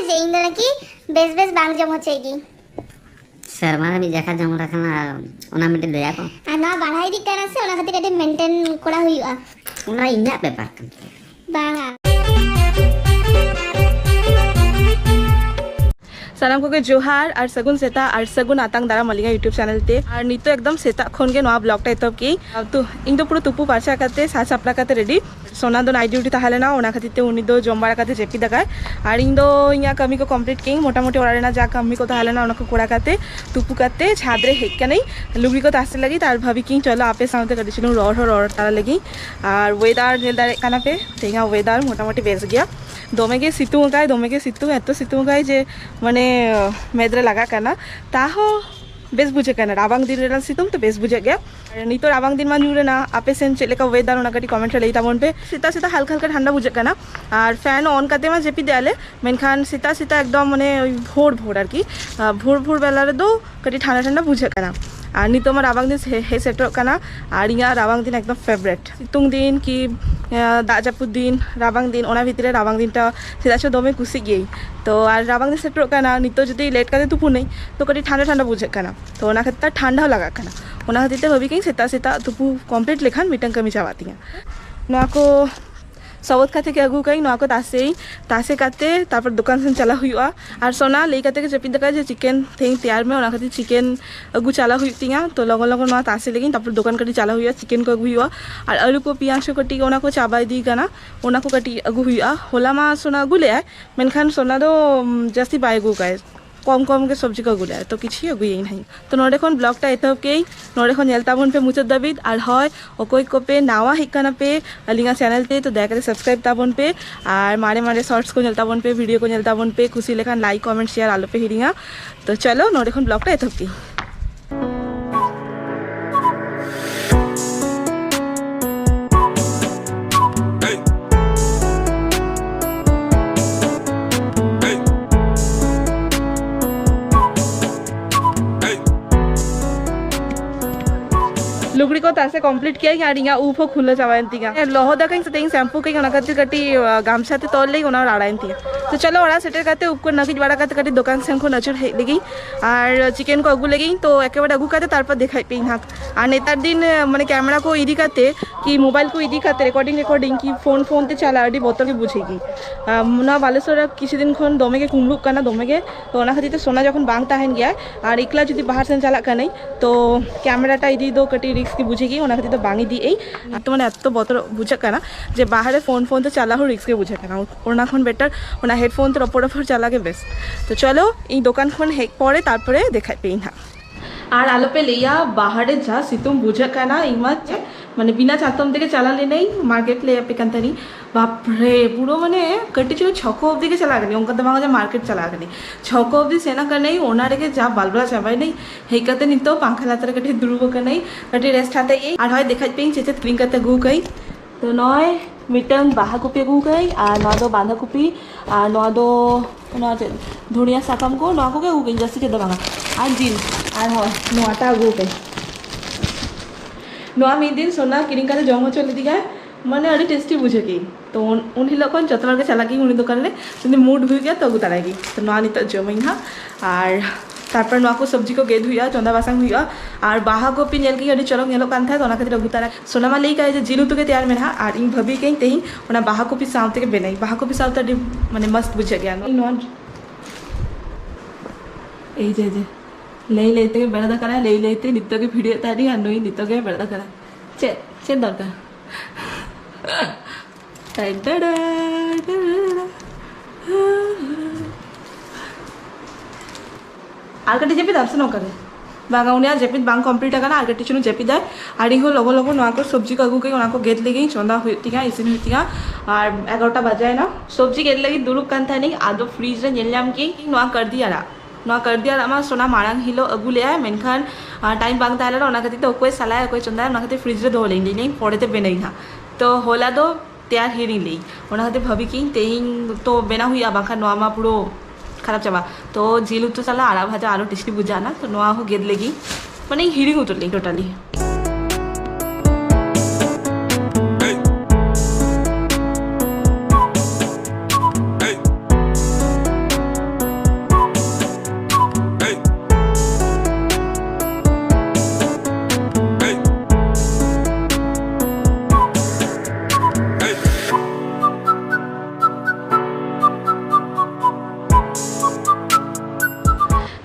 जे इन दो की base base बांग जम होचेगी शर्मा भी जखा जम रखना ओना मिटे दया को आना बढ़ाई दी करना से ओना खातिर कटे मेंटेन कोड़ा हुईआ ओना इन्या पेपर बांगा सानाम को जोहार और सगुन सेता और सगुन आतंग दारा मलिगा यूट्यूब चैनल ते और नितो एकदम सेता खन के नवा ब्लॉग टा एतब की तो इन दो पूरा तुपु पाचा करते सा सापड़ा करते रेडी सोना दो नाइट ड्यूटी ताहलेना ओना खातिर ते उनी दो जमबारा करते जेपी दगाय और इन दो इया कमी को कंप्लीट किंग मोटा मोटी ओरारेना जा कमी को ताहलेना ओना को कोड़ा करते तुपु करते छादरे हेक कनै लुगड़ी को तासे लगी तार भाभी किंग चलो आपे सामते कटिसिनु रोड तारा लगी और वेदार नेल दारे काना पे तेगा वेदार मोटा मोटी बेस गया दोमेगे सितुंग गाय दोमेगे सितुंग एतो सितुंग गाय जे माने मेद्रे लगा करना ताहो बेस बुझे करना राबांग दिन रेना सितुंग तो बेस बुझे गया नितो राबांग दिन मा न्यूरेना आपे सेन चेलेका वेदार ओना कटी कमेंट रे लईता बोन पे सीता सीता हल्का हल्का ठंडा बुझे करना और फैन ऑन करते मा जेपी देले मेनखान सीता सीता एकदम माने भोर भोर आर की भोर भोर बेला रे दो कटी ठंडा ठंडा बुझे करना और नितो मा राबांग दिन हे सेटर करना और इया राबांग दिन एकदम फेवरेट सितुंग दिन की दाग जापुद दिन राबांग दिन ओना भितरे राबांग दिनटा सीधा दमे कुसी गई तो और राबांग दिन सेटर करना नितो जदि लेट करते तुपु नहीं तो कटी ठंडा ठंडा बुझे करना तो ओना खातिर ठंडा लगा करना ओना खातिर भाभी कहीं सेता सेता तुपु कमप्लीट लेखान मिटंग कमी चाहती हैं नोआ को सबत खाते के अगू कहीं नोआ को तासे काते तापर दुकान से चला हुआ और सोना ले काते के जपी दका जे चिकन थे तैयार में ओना खातिर चिकन अगू चला हुई तो लगन लगन नोआ तासे लेकिन तापर दुकान कटी चला हुआ चिकन को अगू हुआ और आलू को पियाज को कटी ओना को चाबा दी गाना ओना को कटी अगू हुआ होला मा सोना अगू ले आए मेनखान सोना दो जास्ती बाय अगू गाय कम कम के सब्जी को अगुलाय तो किसी अगुई नहीं तो नोडे खन ब्लॉग टा एतब के नोडे खन नेलताबन पे मुचद दाबिद और हय ओकोय को पे नावा हिकाना पे अलिंगा चैनल ते तो दया करे सब्सक्राइब ताबन पे और मारे मारे शॉर्ट्स को नेलताबन पे वीडियो को नेलताबन पे खुशी लेखान लाइक कमेंट शेयर आलो पे हिरिंगा तो चलो नोडे खन ब्लॉग टा एतब की लुगड़ी को तासे कंप्लीट किया यार इया ऊफो खुले चावायंतिगा लोहोदा कहीं से तेई शैम्पू कहीं ओना कति कटी गामछा ते तोल ले ओना राड़ायंतिगा तो चलो ओरा सेटर करते उपको नकिज बड़ा करते कटी दुकान से हमको नजर हे लगी और चिकन को अगू लगी तो एकेबारे अगू करते तारपर देखाई पे हाथ और नेतार दिन माने कैमरा को इदी करते कि मोबाइल को इदी करते रिकॉर्डिंग की फोन ते चला अडी बोतल के बुझेगी ना बालेश्वर किसी दिन खन दमे के कुमरुक करना दमे के तो ओना खातिर सोना जखन बांग ताहन गया और इकला जदि बाहर से चला का नहीं तो कैमराटा इदी दो कटी की बुझेगी ओना खातिर तो बांगी दी ए तो माने एत बतर बुझे करना जे बाहर फोन तो चला हो रिस्क के बुझे करना ओना खन बेटर ओना हेडफोन तो रपर चला के बेस्ट तो चलो इन दुकान खन हेक पड़े तारपरे देखाई पे ना और आलो पे लिया बाहरे जा सितुम बुझे करना इमा माने बिना चातम दिखे चला ले नहीं मार्केट ले पे कंतनी बाप रे पुरो माने कटी चलो छको अब्दी के चला गनी उनका दमाग जा मार्केट चला गनी छको अब्दी सेना कर नहीं ओना रे जा बालबला चाबाई नहीं हेकते नितो पंखा लातर कटी दुरुब कर नहीं कटी रेस्ट हाते ये और होय देखाई पे चेचे क्लीन करते गु कई तो नय मिटंग बाहा कुपी गु कई आ न दो बांधा कुपी आ न दो न धुनिया साकाम को न को के गु कई जसी के दबागा आ जिन और होय नोटा गु कई नोआ मिद दिन सोना किरिंग करते जम चले दी गए माने अड़ी टेस्टी बुझे की तो उन हिलो को जत के चला उन दुकान ले जब मूड हुई गया तो अगू तरागी तो नोआ नित जमई हाँ और तारपर नोआ को सब्जी को गेद हुआ चंदा बासंग हुआ और बाहा को पी नेल की अड़ी चलक नेलो कान था तो खातिर अगू तरा सोना मा लई का जे जिल उतु के तैयार मेना और इन भाभी के तेही ओना बाहा को पी सावते के बेनाई बाहा को पी सावते अड़ी माने मस्त बुझे गया नोआ ए जे लई लेते बेड़ा करा लई लेते नित्य के भिडियो तारी अनुई नित्य के बेड़ा करा चे दरकार आर कटी जेपी दर्शन करे बागा उन्हें जेपी बांग कंप्लीट आना आर कटी चुनु जेपी दाय आड़ी हो लगो लगो नोआ को सब्जी को अगू के ओना को गेद लेगी चंदा हुई इसिन हुई और 11टा बजाए ना सब्जी गेद लगी दुरुक कान था नहीं आदो फ्रीज रे नेललाम की नोआ कर दिया नोआ कर दिया आमा सोना मारांग हिलो अगू ले आए मेनखान टाइम बांग ताले ओना खातिर तो कोई सलाय कोई चंदा ओना खातिर फ्रिज रे दो लेंगे नहीं पड़ेते बेनई ना तो होला दो तैयार हिरिंग ली ओना खातिर भाभी की तेहिंग तो बेना हुई बाखा नोआ मा पुरो खराब चाबा तो जिल उतु चला आड़ा भाजा आरो टेस्टी बुझाना तो नोआ हो गेद लेगी माने हिरिंग उतरली टोटली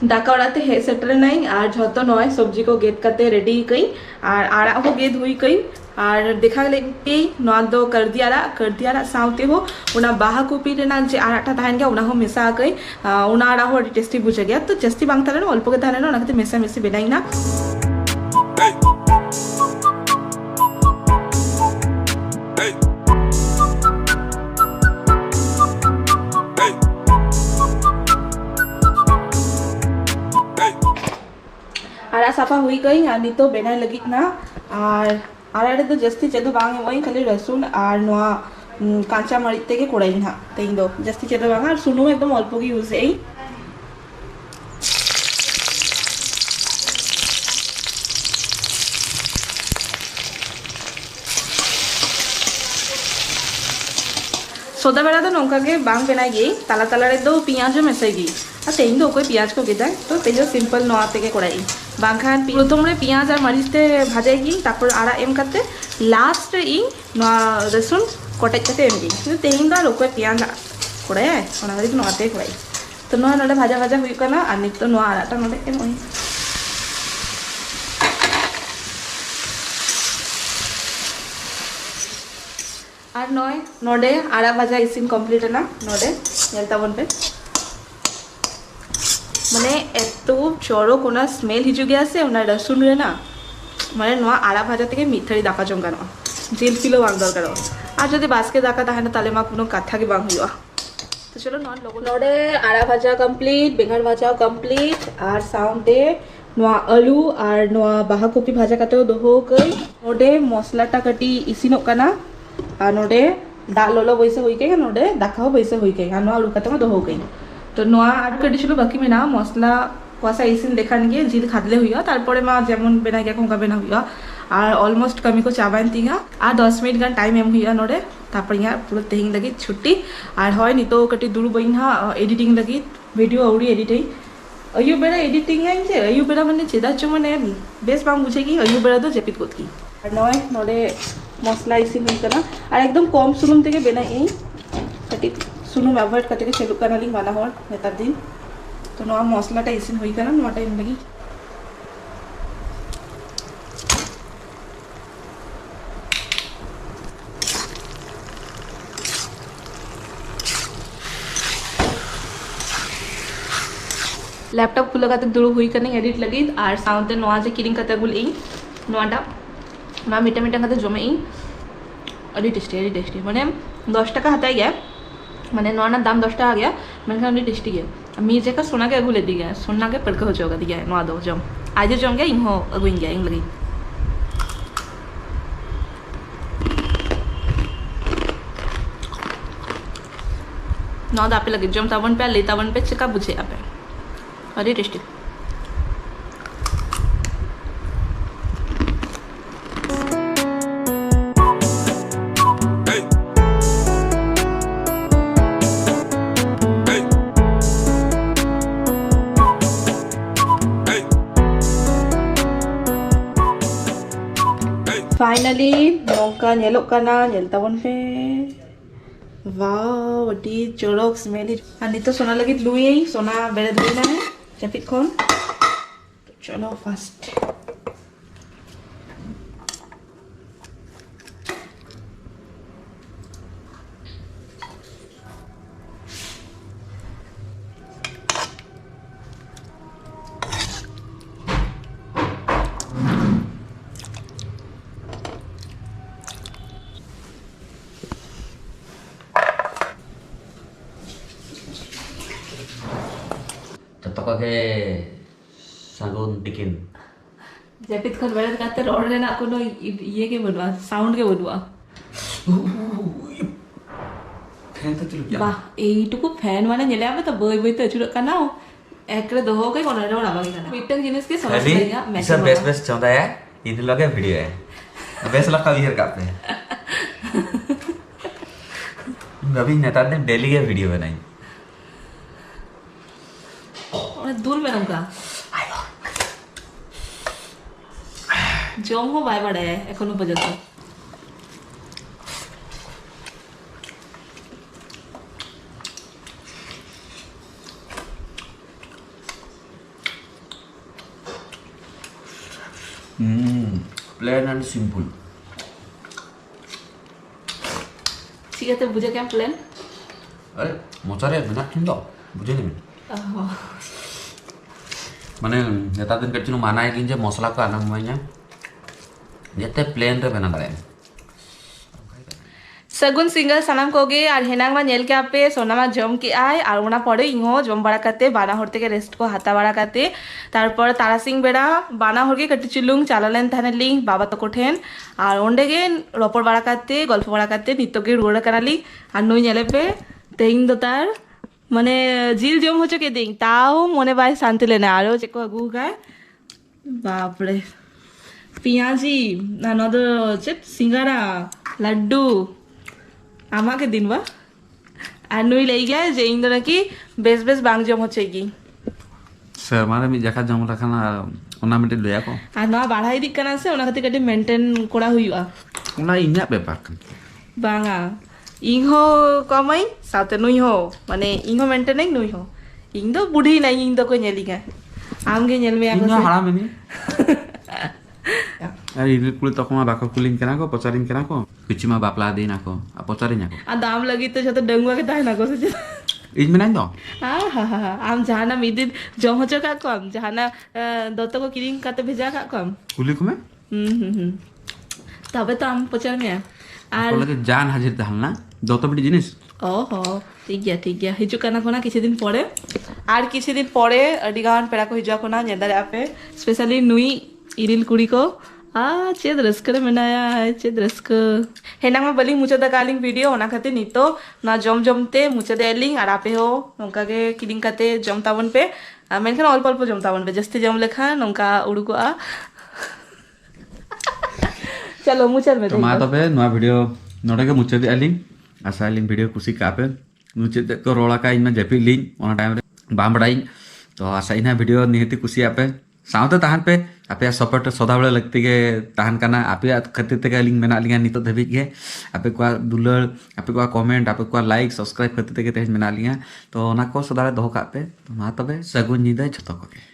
दाका ओराते हे सेटर नाई और झोतो नय सब्जी को गेद करते रेडी कई और आड़ा को गेद हुई कई और देखा लगे नोआ दो करदी आड़ा साउते हो उना बाहा कपि रेना जे आड़ाटा ताहेन गया उना हो मेसा कई उना आड़ा हो टेस्टी बुझे गया तो जस्ती बांग ताले अल्प के ताले ना ओनाते मेसा मेसी बेनाइना आड़ा साफा हुई गई और नितो बेनाय लगी ना और आड़ा तो जस्ती चेदो बांग वही खाली रसुन और नोआ कांचा मरीच तेगे कोड़ाई ना तेइन दो जस्ती चेदो बांग और सुनु एकदम अल्प की यूज एई सोदा बेड़ा तो नौका के बांग बेनाई गई ताला ताला रे दो पियाज मेसाई गई और तेइन दो कोई पियाज को गेदा तो तेजो सिंपल नोआ तेगे कोड़ाई बांखान प्रथम रे पियाज और मरीच ते भाजाई गई तापर आड़ा एम करते लास्ट रे इन नोआ रसुन कोटेज करते एम गई तेइन दो रोको पियाज कोड़ाई ओना गरी नोआ ते कोड़ाई तो नोआ नोडे भाजा भाजा हुई कना और नित तो नोआ आड़ाटा नोडे एम ओई और नय नोडे आड़ा भाजा इसिन कमप्लीट ना नोडे नेलताबन पे माने एतो चरक ओना स्मेल हिजु गया से ओना रसुन रे ना माने नोआ आड़ा भाजा तेके मिथारी दाका जम गानो जिल पिलो बांग दरकार और जदि बासके दाका ताहेना ताले मा कोनो काथा के बांग हुआ तो चलो नोडे आड़ा भाजा कमप्लीट बेंगन भाजा कमप्लीट और साउंडे नोआ आलू और नोआ बाहा कपि भाजा काते दोहो गई नोडे मसलाटा कटी इसिनो काना और नोडे दा लोलो बैसे हुई गई नोडे दाका बैसे हुई गई और नोआ आलू काते दोहो गई तो नोआ आर कटिशिलो बाकी में ना मसला कषा इसिन देखान गए जिल खादले हुआ तारपरे मा जेमन बेना गया कोंका बेना हुआ और अलमोस्ट कमी को चाबान तीगा और 10 मिनट गान टाइम एम हुआ नोडे तापर यहाँ पूरा तेहिंग लगी छुट्टी और हय नितो कटी दुरु बइन हा एडिटिंग लगी वीडियो औरी एडिटिंग अयु बेड़ा एडिटिंग है जे अयु बेड़ा माने चेदा चो माने बेस बांग बुझेगी अयु बेड़ा दो जेपित गोत की और नय नोडे मसला इसिन हुई कना और एकदम कम सुनुम तेगे बेनाई कटी सुनुम अवॉइड करते चलू करना लिंग माना हर नेतार दिन तो नोआ मसलाटा इसिन हुई कना नोआ टाइम लगी लैपटॉप खुला काते दुरु हुई करने एडिट लगी और साउंडे नोआ जे किरिंग काते गुल इ नोआटा नोआ मीठा मीठा काते जमे इ अडी टेस्टी माने 10 टाका हताई गया माने नोना दाम 10 टाका गया मेनखान अडी टेस्टी गया मी जेका सोना के अगुले दी गया सोना के पड़का हो जाओगा दिया नोआ दो जम आज जम गया इहो अगुइन गया इन लगी नौ दापे लगे जम तावन पे ले तावन पे चिका बुझे आपे अरे टेस्टी फाइनली नौका नेलोक काना नेल तावन पे वाव अडी चोरक स्मेल और नितो सोना लगी लुई सोना बेरे दुई ना जपित खन तो चलो फास्ट के सागुन टिकिन जपित खन बेरे काते रोड रे ना कोनो ये के बनवा साउंड के बनवा फैन तो चलो क्या वाह एइटुकु फैन माने नेले आबे तो बई बई तो चुरक काना एकरे दोहो के कोन रे बाबा के मिटन जिनिस के समझ लेगा मैं सब बेस्ट बेस्ट चौंदा है इन लगे वीडियो है बेस्ट लगा बिहेर करते हैं अभी नेता ने डेली के वीडियो बनाई और दूर में नमका जम हो बाय बड़ा है एखोनो पर्यंत प्लेन एंड सिंपल चिकाते बुझे क्या प्लेन अरे मोचारे मेना किन दो बुझे नहीं माने नेता दिन कच्ची माना है कि मसला को आना मुझे जते प्लेन रे बना दाड़े सगुन सिंगल सनाम कोगे और हेनांग मा नेल के आपे सोनामा जम के आय और ओना पड़े इहो जम बड़ा करते बाना हर থেকে रेस्ट को हाता बड़ा करते तारपर तारासिंग बेड़ा बाना हर के कटी चुलुंग चालालेन थाने लिंग बाबा तो कोठेन और ओंडे गे रपड़ बड़ा करते गल्प बड़ा करते नित्य के रुड़ा कराली और नुई नेले पे तेहिं दो तार माने जिल जम हो चुके दिन ताओ मने बाय शांति लेना आरो चेको अगु गाय बाप रे पियाजी ना नदो चेत सिंगारा लड्डू आमा के दिन बा और नुई ले गया जे इन दोनों की बेस बेस बांग जम होचे की सर मारे मी जखा जम रखना ओना मिटे दया को और ना बढ़ाई दिक कना से ओना खातिर कटी मेंटेन कोड़ा हुईवा ओना इन्या बेपार कन बांगा इहो कमाई साथे नुई हो माने इहो मेंटेन नहीं नुई हो इन दो बुढ़ी नहीं इन दो को नेली का आम के नेल में आको इन्या से हड़ा में नहीं अरे इने कुल तकमा बाको कुलिन केना को पचारिन केना को पिचिमा बापला देना को आ पचारिन को आ दाम लगी तो जतो डंगुआ के ताई ना को से इज में नहीं दो हा आम जहाना मिदिन जम हो चका कम जहाना दत्त को किरिंग काते भेजा का कम कुली को में तबे तो आम पचार में আর को लगे जान हाजिर তাহল না যত বড় জিনিস ओहो ठीक गया हिजु काना कोना किसी दिन पड़े और किसी दिन पड़े अडिगान पेड़ा को हिजु कोना नेदारे आपे स्पेशली नुई इरिल कुड़ी को चेद रस्क रे मनाया है चेद रस्क हेनांग में बलिंग मुचा कालिंग वीडियो ओना खाते नितो ना जम जमते मुचा देलिंग और आपे हो नोंका के किलिंग काते जमतावन पे मेनखान अल्प अल्प जमतावन पे जस्ती जम लेखा नोंका उड़ुको चलो मुचल में तो मा तबे नवा वीडियो नोडे के मुचे आलिंग आशा आलिंग वीडियो कुसी कापे मुचे को रोला का इनमें जेपी लिंग ओना टाइम रे बाम बड़ाई तो आशा इना वीडियो निहती कुसी आपे साउते ताहन पे आपे सपोर्ट सदा बळे लगती के ताहन काना आपे खातिर ते लिंक मेना लिंगा नितो धबी के आपे को दुलर आपे को कमेंट आपे को लाइक सब्सक्राइब खातिर ते के तेज मेना लिंगा तो ओना को सदा दोह कापे तो मा तबे सगुन निदा जतो को